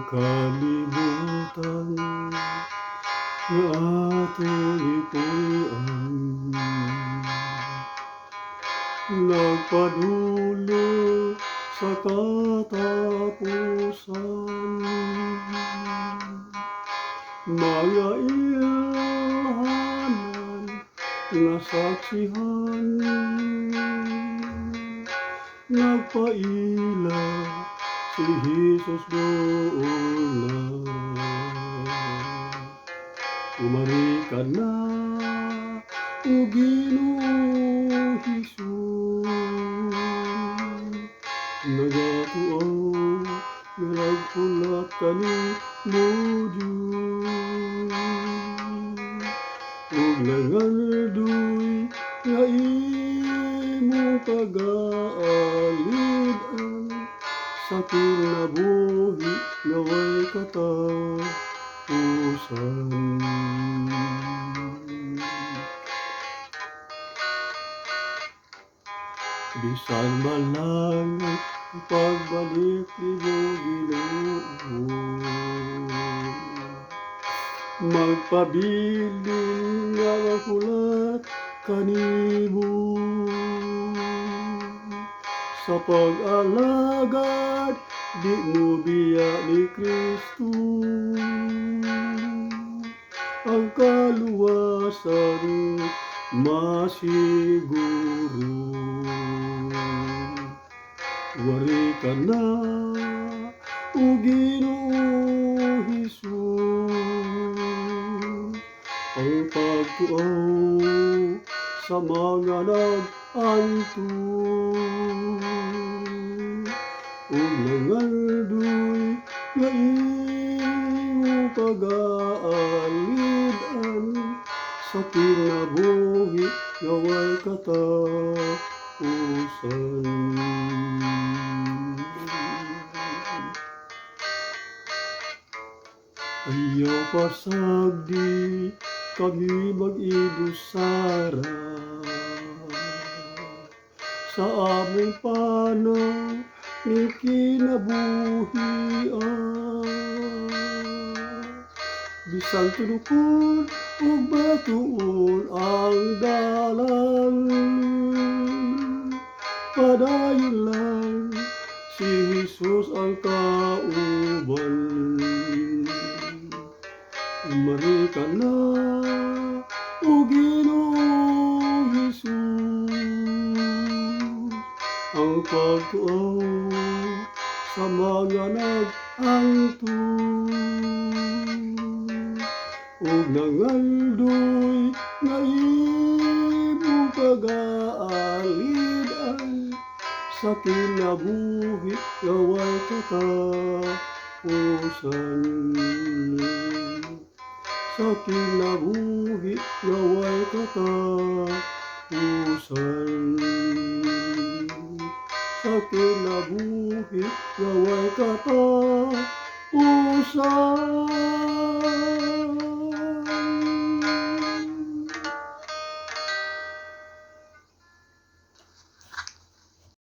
kalibutan nga atong ipuy-an, nagpadulo sa katapusan. Mga ilhanan na saksihan, nagpaila si Jesus doon na. Umari ka na, o Ginoong Jesus, nagatuaw nga naghulat ka ni Diyos, ug nangaldoy nga imong pag-aalid-an sa kinabuhi nga way katapusan. Bisan malang ang pagbalik ni Ginoo, magpabilin nga mahulat kanimo sa pag-alagad di mo biya ni Kristo. Ang kaluwasan masiguro. Wari ka na, o Ginoong Jesus, ang pagtuaw sa mga nag-antun, ug nangaldoy nga imong pag-aalid-an sa kinabuhi nga way katapusan. Ayaw pasagdi kami mag-idusara sa among panaw ni kinabuhian. Bisan tulukon ug batuon ang dalan, padayon lang si Jesus ang kauban. Umari ka na, o Ginoong Jesus, ang pagtuaw sa mga nag-antun, ug nangaldoy nga imong pag-aalid-an sa kinabuhi nga way katapusan. Sa kinabuhi nga way katapusan. Sa kinabuhi nga way katapusan.